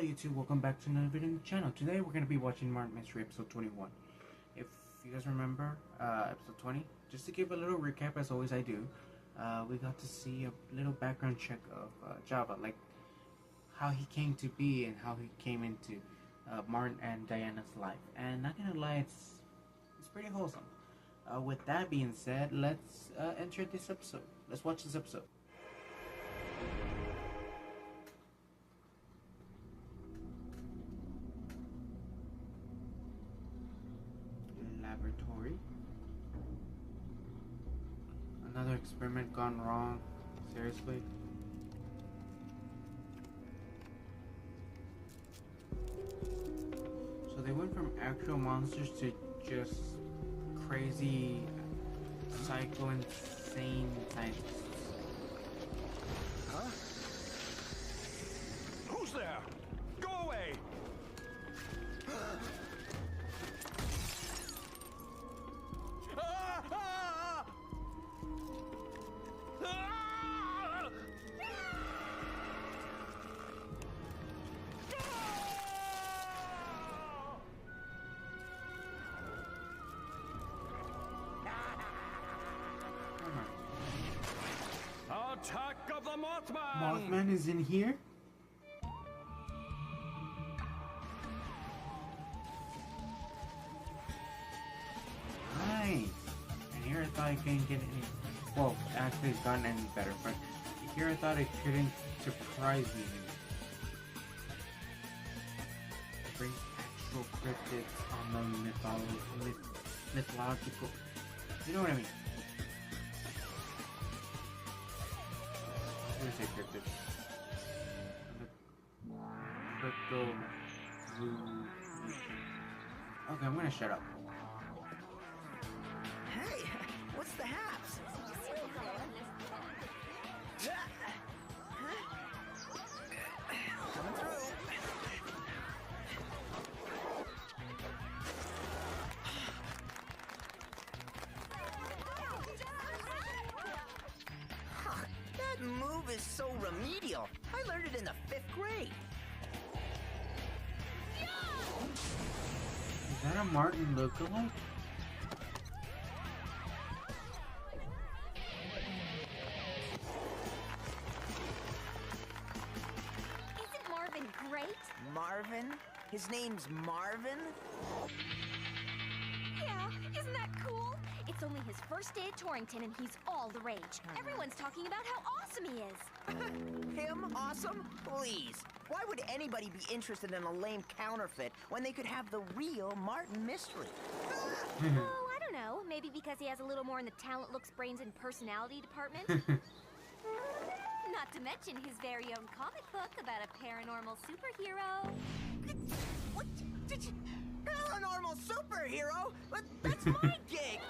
YouTube, welcome back to another video on the channel. Today we're going to be watching Martin Mystery episode 21. If you guys remember episode 20, just to give a little recap as always I do, we got to see a little background check of Java, like how he came to be and how he came into Martin and Diana's life. And not gonna lie, it's pretty wholesome. With that being said, let's enter this episode. Let's watch this episode. Laboratory. Another experiment gone wrong. Seriously? So they went from actual monsters to just crazy, psycho, insane scientists. Huh? Who's there? Go away! Attack of the Mothman! Mothman is in here? Nice! And here I thought I couldn't get any... Well, actually it's gotten any better, but here I thought it couldn't surprise me. It brings actual cryptids on the mythological... You know what I mean? I'm gonna say cryptid. Okay, I'm gonna shut up. Hey, what's the haps? Coming through. That move is so remedial. I learned it in the 5th grade. Is that a Martin lookalike? Isn't Marvin great? Marvin? His name's Marvin? Yeah, isn't that cool? It's only his first day at Torrington and he's all the rage. Everyone's talking about how awesome he is. Him? Awesome? Please. Why would anybody be interested in a lame counterfeit when they could have the real Martin Mystery? Oh, I don't know. Maybe because he has a little more in the talent, looks, brains, and personality department. Not to mention his very own comic book about a paranormal superhero. What? Paranormal superhero? But that's my gig!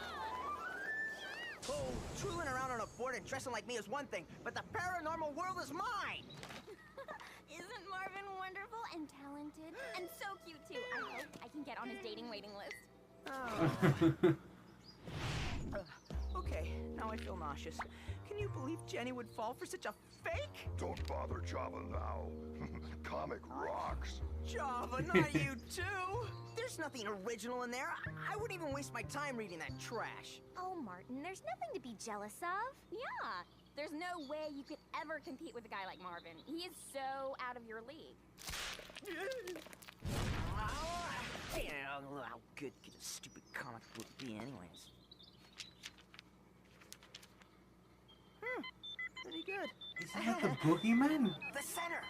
Oh, tooling around on a board and dressing like me is one thing, but the paranormal world is mine! Isn't Marvin wonderful and talented? And so cute, too. I hope I can get on his dating waiting list. Okay, now I feel nauseous. Can you believe Jenny would fall for such a fake? Don't bother Java now. Comic rocks. Java, not you too! There's nothing original in there. I wouldn't even waste my time reading that trash. Oh, Martin, there's nothing to be jealous of. Yeah, there's no way you could ever compete with a guy like Marvin. He is so out of your league. How good could a stupid comic book be anyways? Pretty good. Isn't that the boogeyman? The center!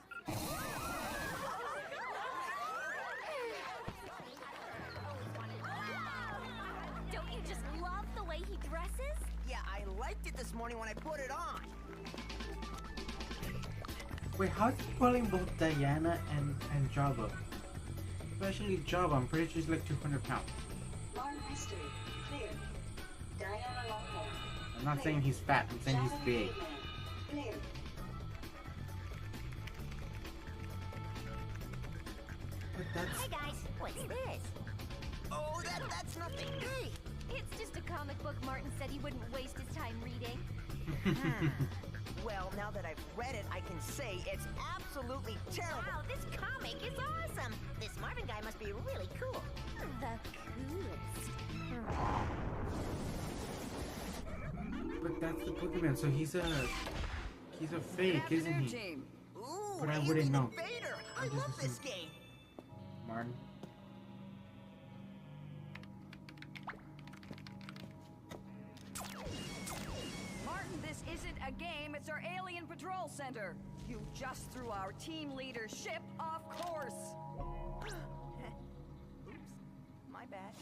Don't you just love the way he dresses? Yeah, I liked it this morning when I put it on. Wait, how's he pulling both Diana and Java? Especially Java, I'm pretty sure she's like 200 pounds. Martin Mystery, clear. Diana Longhorn. I'm not saying he's fat, I'm saying he's big. Clear. But that's... Hi guys, what's this? Oh, that's nothing. Hey! It's just a comic book Martin said he wouldn't waste his time reading. Well, Now that I've read it, I can say it's absolutely terrible. Wow, this comic is awesome. This Marvin guy must be really cool. The coolest. But that's the boogeyman, so he's a fake, isn't he? Team. Ooh, But I Alien wouldn't know. Invader. I I just love this assumed. game. Martin. Martin, this isn't a game, it's our alien patrol center. You just threw our team leader's ship off course. Oops, my bad.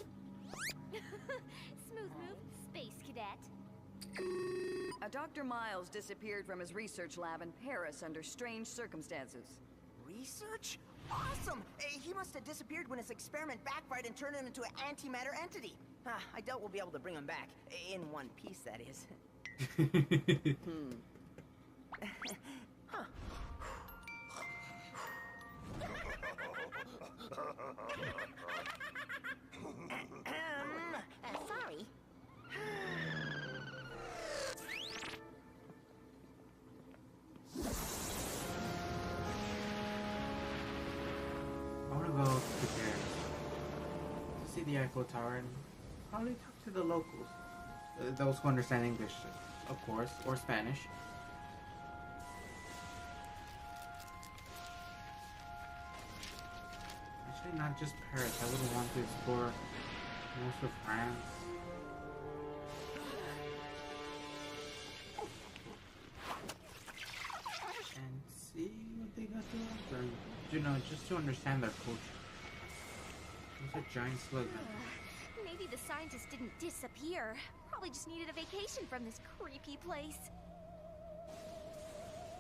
Smooth move, Space Cadet. Dr. Miles disappeared from his research lab in Paris under strange circumstances. Research? Awesome! He must have disappeared when his experiment backfired and turned him into an antimatter entity. I doubt we'll be able to bring him back. In one piece, that is. Huh. Sorry. I want to go to Paris to see the Eiffel Tower and probably talk to the locals. Those who understand English, of course, or Spanish. Actually, not just Paris. I would want to explore most of France. And see what they got to offer. You know, just to understand their culture. There's a giant slug. Maybe the scientist didn't disappear. Probably just needed a vacation from this creepy place.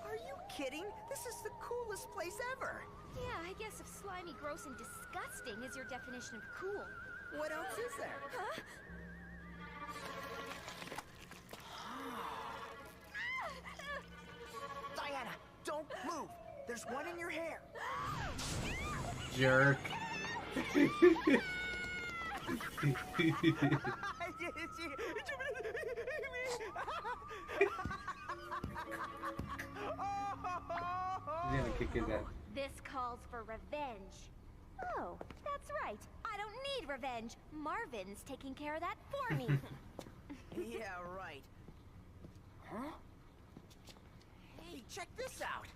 Are you kidding? This is the coolest place ever. Yeah, I guess if slimy, gross, and disgusting is your definition of cool. What else is there? Huh? Diana, don't move. There's one in your hair. Jerk. He's gonna kick his ass. This calls for revenge. Oh, that's right. I don't need revenge. Marvin's taking care of that for me. Yeah, right. Huh? Hey, check this out.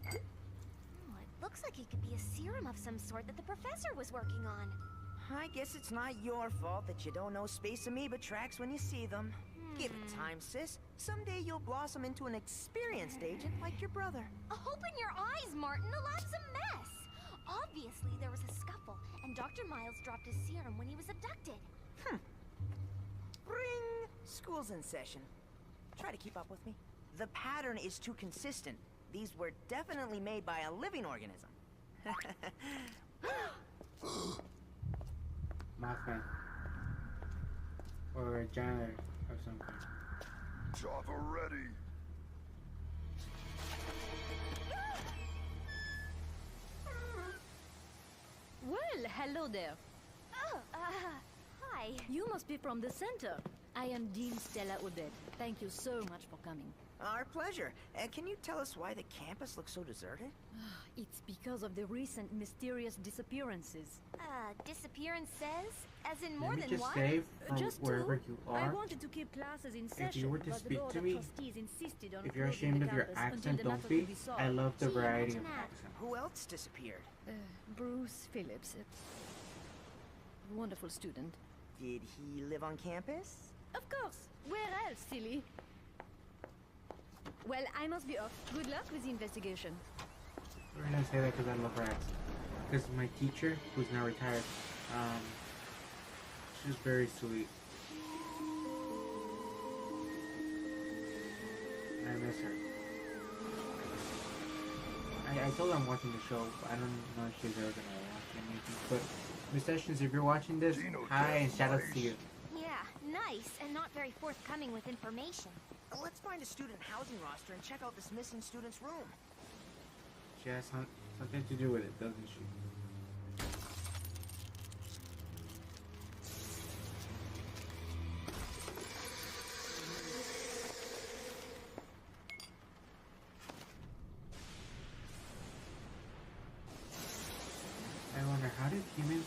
Oh, it looks like it could be a serum of some sort that the professor was working on. I guess it's not your fault that you don't know space amoeba tracks when you see them. Give it time, sis. Someday you'll blossom into an experienced agent like your brother. Open your eyes, Martin. The lab's a mess. Obviously, there was a scuffle, and Dr. Miles dropped his serum when he was abducted. Ring! School's in session. Try to keep up with me. The pattern is too consistent. These were definitely made by a living organism. Mothman. Or a janitor of some kind. Chopper ready. Well, hello there. Oh, hi. You must be from the center. I am Dean Stella Odette. Thank you so much for coming. Our pleasure. Can you tell us why the campus looks so deserted? It's because of the recent mysterious disappearances. Disappearance says? As in more Let me than just one? say from Just wherever two? you I are, wanted to keep classes in if session, you were to but the speak board to of me, trustees insisted on if you're closing ashamed the of your campus until accent, the don't matter be. could be solved. I love the Gee, variety of imagine that. accent. Who else disappeared? Bruce Phillips. Wonderful student. Did he live on campus? Of course. Where else, silly? Well, I must be off. Good luck with the investigation. We're gonna say that because I love her accent. Because my teacher, who's now retired, she's very sweet. And I miss her. I told her I'm watching the show, but I don't know if she's ever gonna watch anything. But Miss Sessions, if you're watching this, Gino, hi and that's shout out nice. to you. Yeah, nice, and not very forthcoming with information. Let's find a student housing roster and check out this missing student's room. She has something to do with it, doesn't she? humans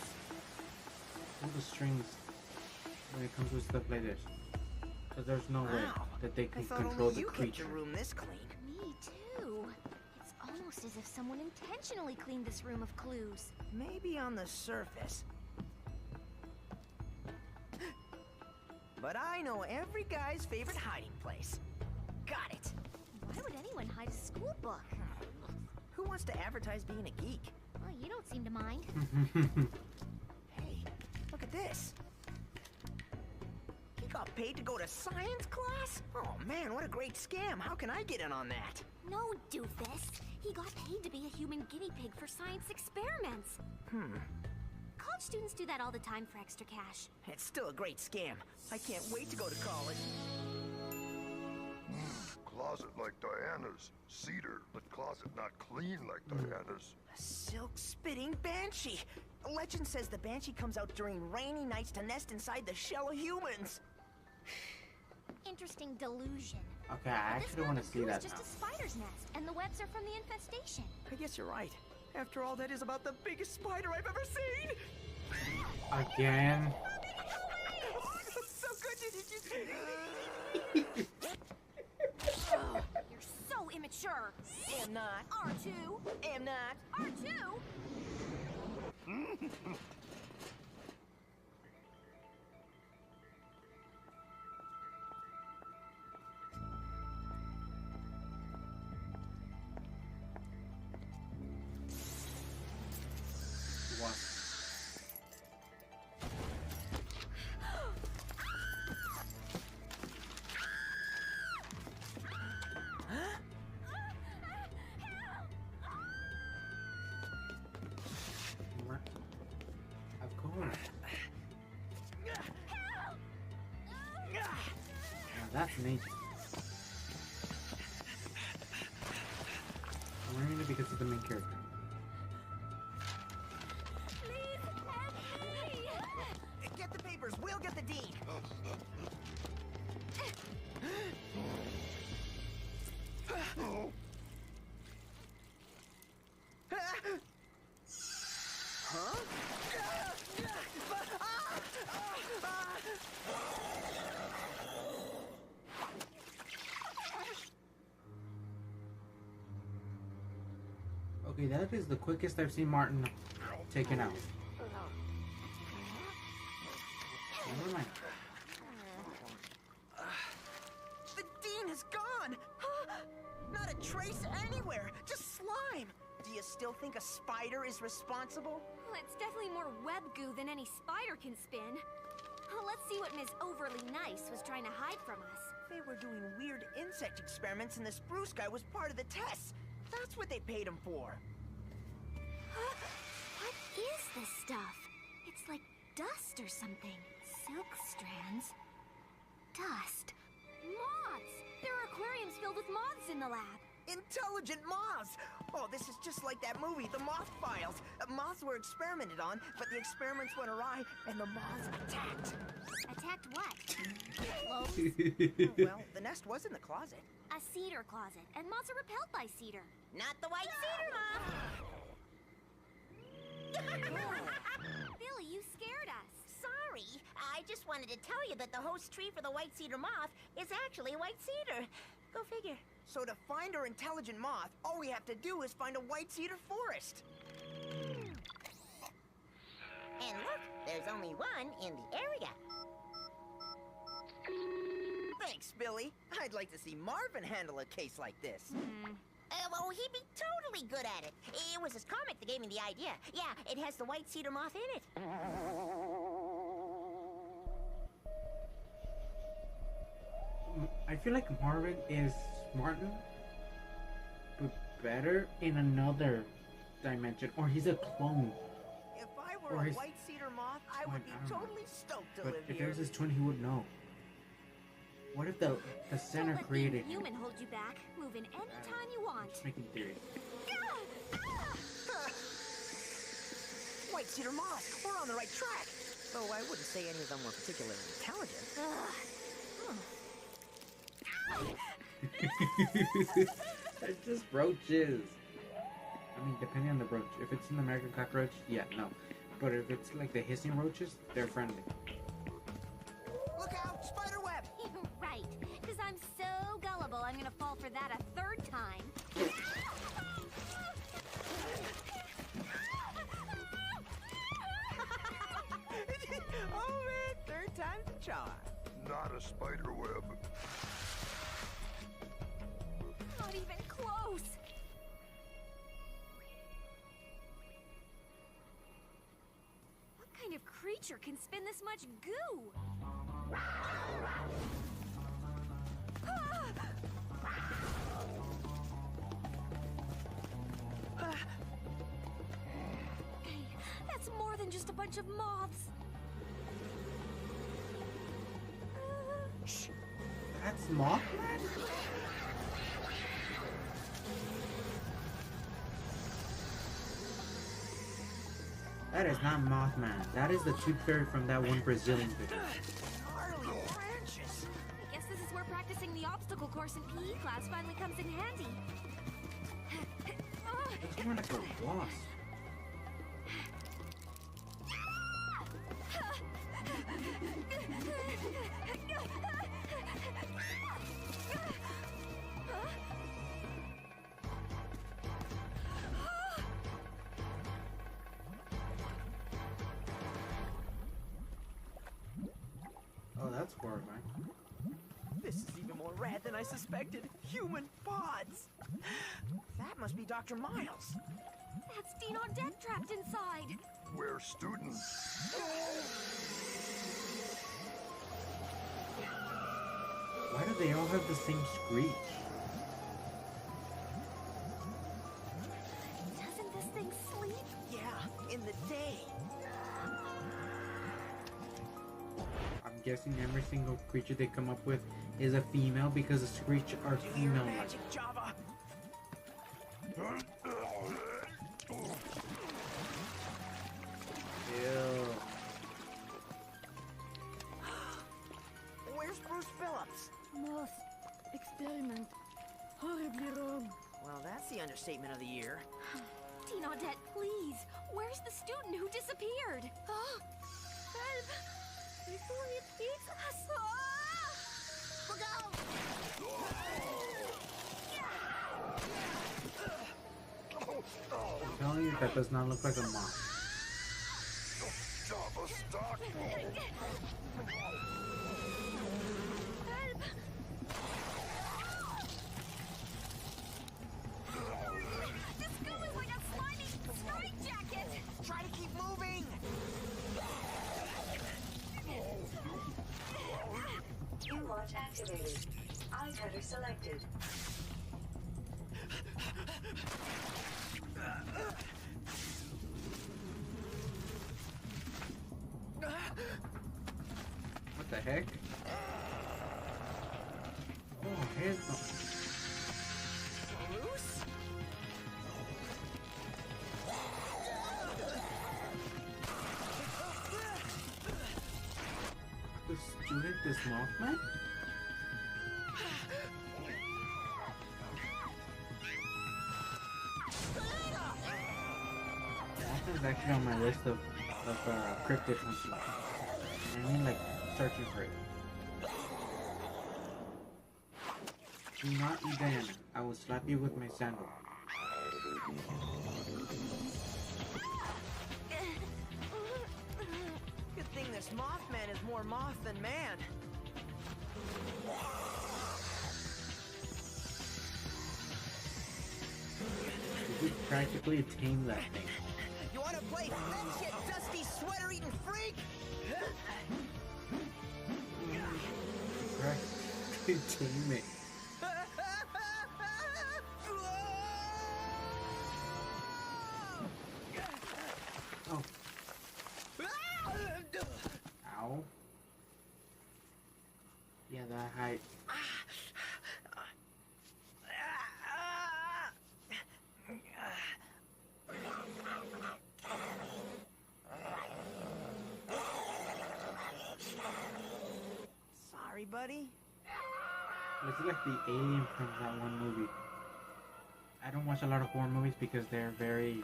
pull the strings when it comes to stuff like this. Because there's no way Wow. that they I can thought control only the you kept creature. your room this clean. Me too. It's almost as if someone intentionally cleaned this room of clues. Maybe on the surface. But I know every guy's favorite hiding place. Got it. Why would anyone hide a school book? Who wants to advertise being a geek? Well, you don't seem to mind. Hey, look at this. He got paid to go to science class? Oh man, what a great scam. How can I get in on that? No, doofus. He got paid to be a human guinea pig for science experiments. College students do that all the time for extra cash. It's still a great scam. I can't wait to go to college. Closet like Diana's. Cedar, but closet not clean like Diana's. A silk-spitting banshee. Legend says the banshee comes out during rainy nights to nest inside the shell of humans. Interesting delusion. Okay, I This actually want to one see that is just now. a spider's nest, and the webs are from the infestation. I guess you're right. After all, that is about the biggest spider I've ever seen. Again. So good. You're so immature. Am not. R2. Am not. R2. What? Of course. Now that's neat. I'm wearing it because of the main character. Please help me. Get the papers. We'll get the deed. Huh? Okay, that is the quickest I've seen Martin taken out. Never mind. The dean is gone. Not a trace anywhere. Just slime. Do you still think a spider is responsible? Well, it's definitely more web goo than any spider can spin. Well, let's see what Ms. Overly Nice was trying to hide from us. They were doing weird insect experiments and the spruce guy was part of the tests. That's what they paid him for. What is this stuff? It's like dust or something. Silk strands. Dust. Moths! There are aquariums filled with moths in the lab. Intelligent moths! Oh, this is just like that movie, The Moth Files. Moths were experimented on, but the experiments went awry and the moths attacked. Attacked what? Clothes? Well, the nest was in the closet. A cedar closet, and moths are repelled by cedar. Not the white cedar moth! Billy, you scared us. Sorry, I just wanted to tell you that the host tree for the white cedar moth is actually white cedar. Go figure. So to find our intelligent moth, all we have to do is find a white cedar forest. And look, there's only one in the area. Thanks, Billy. I'd like to see Marvin handle a case like this. Well, he'd be totally good at it. It was his comic that gave me the idea. Yeah, it has the white cedar moth in it. I feel like Marvin is Martin, but better in another dimension, or he's a clone. If I were Or a his white cedar moth, I twin, would be I don't know. totally stoked to But live if here. there's his twin, he would know. What if the center Don't let created being him? human hold you back. Move in anytime you want. Just making theory. White cedar moth, we're on the right track. Though I wouldn't say any of them were particularly intelligent. They're just roaches. I mean, depending on the roach. If it's an American cockroach, yeah, no. But if it's like the hissing roaches, they're friendly. Look out! Spider web! Right, because I'm so gullible, I'm gonna fall for that a third time. Oh man, third time's the charm. Not a spider web. Not even close. What kind of creature can spin this much goo? Hey, that's more than just a bunch of moths. That's Mothman? That is not Mothman. That is the tooth fairy from that one Brazilian video. Gnarly branches. I guess this is where practicing the obstacle course in PE class finally comes in handy. It's more like a wasp. Oh, that's horrifying. This is even more rad than I suspected. Human pods. That must be Dr. Miles. That's Dean Odette trapped inside. We're students. Why do they all have the same screech? Doesn't this thing sleep? Yeah, in the day. I'm guessing every single creature they come up with is a female because the screech are Do you hear female-like. magic, Java? Ew. Where's Bruce Phillips? Moth. Experiment. Horribly wrong. Well, that's the understatement of the year. Dean Odette, please. Where's the student who disappeared? Help! Before it eats us! Look out! I'm telling you, that does not look like a moth. Java, stop! This goo is like a slimy straitjacket! Try to keep moving! Q-Watch activated. Eye cutter selected. What the heck? Oh, here's the... Bruce? The student is Mothman? Mothman's actually on my list of cryptids hunting. I mean, like, searching for it. Do not eat Diana. I will slap you with my sandal. Good thing this Mothman is more moth than man. We practically tamed that thing. You wanna play fetch, you dusty sweater-eating freak? Practically tame it. Oh. Ow. Yeah, that height. Sorry, buddy. Looks like the alien from that one movie. I don't watch a lot of horror movies because they're very...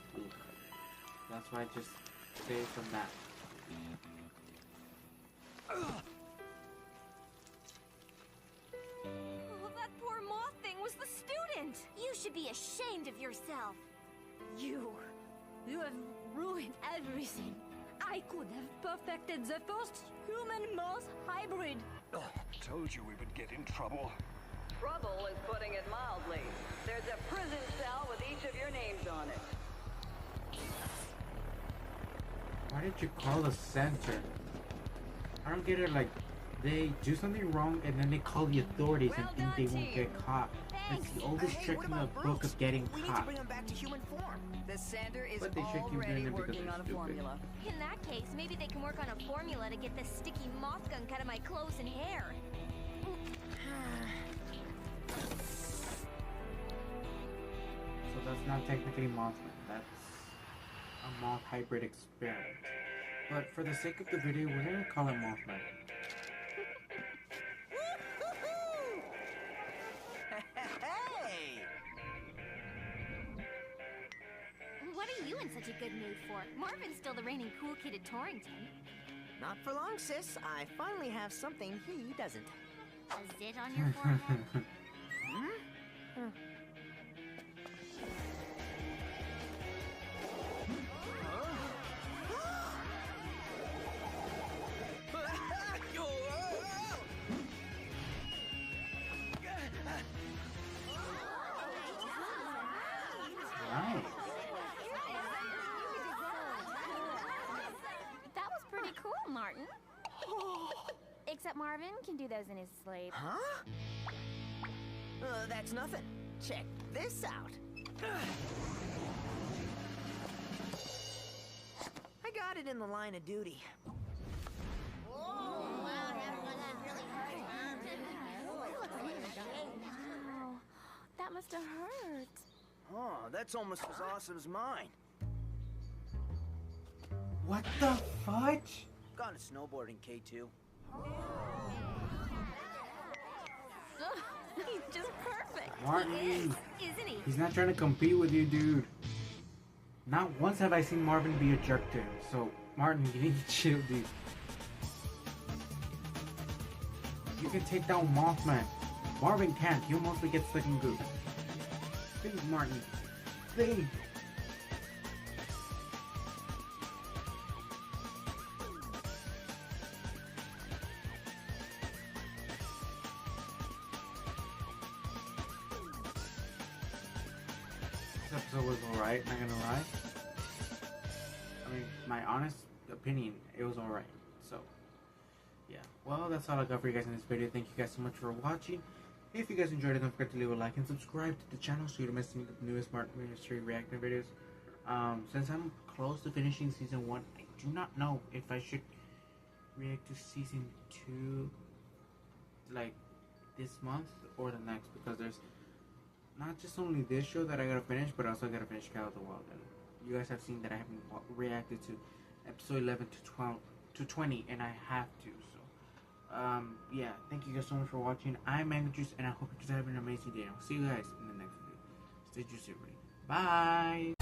That's why I just say from that. Oh, that poor moth thing was the student. You should be ashamed of yourself. You have ruined everything. I could have perfected the first human-moth hybrid. Told you we would get in trouble. Trouble is putting it mildly. There's a prison cell with each of your names on it. Why did you call the center? I don't get it. Like, they do something wrong and then they call the authorities and think they won't get caught. That's the oldest trick in the book of getting We need to caught. bring him back to human form. The center is But they should keep already doing it because working they're on a stupid. formula. In that case, maybe they can work on a formula to get this sticky moth gun cut of my clothes and hair. So that's not technically Mothman. That's a moth hybrid experiment. But for the sake of the video, we're gonna call it Mothman. Hey! What are you in such a good mood for? Marvin's still the reigning cool kid at Torrington. Not for long, sis. I finally have something he doesn't. A zit on your forehead? Nice. That was pretty cool, Martin. Except Marvin can do those in his sleep. Huh? That's nothing. Check this out. I got it in the line of duty. Wow, that must have hurt. Oh, that's almost as awesome as mine. What the fudge? Gone to snowboard in K2. Ugh, he's just perfect. Martin. He is, isn't he? He's not trying to compete with you, dude. Not once have I seen Marvin be a jerk to him. So, Martin, you need to chill, dude. You can take down Mothman. Marvin can't. He'll mostly get stuck in goo. Think, Martin. Think. This episode was alright, not gonna lie. I mean, my honest opinion, it was alright. So, yeah. Well, that's all I got for you guys in this video. Thank you guys so much for watching. If you guys enjoyed it, don't forget to leave a like and subscribe to the channel so you don't miss any of the newest Martin Ministry reacting videos. Since I'm close to finishing Season 1, I do not know if I should react to Season 2, like, this month or the next, because there's not just only this show that I gotta finish, but I also gotta finish Call of the Wild. And you guys have seen that I haven't reacted to episode 11 to 20, and I have to. So, yeah. Thank you guys so much for watching. I'm MangoJuice, and I hope you guys have an amazing day. I'll see you guys in the next video. Stay juicy, everybody. Bye.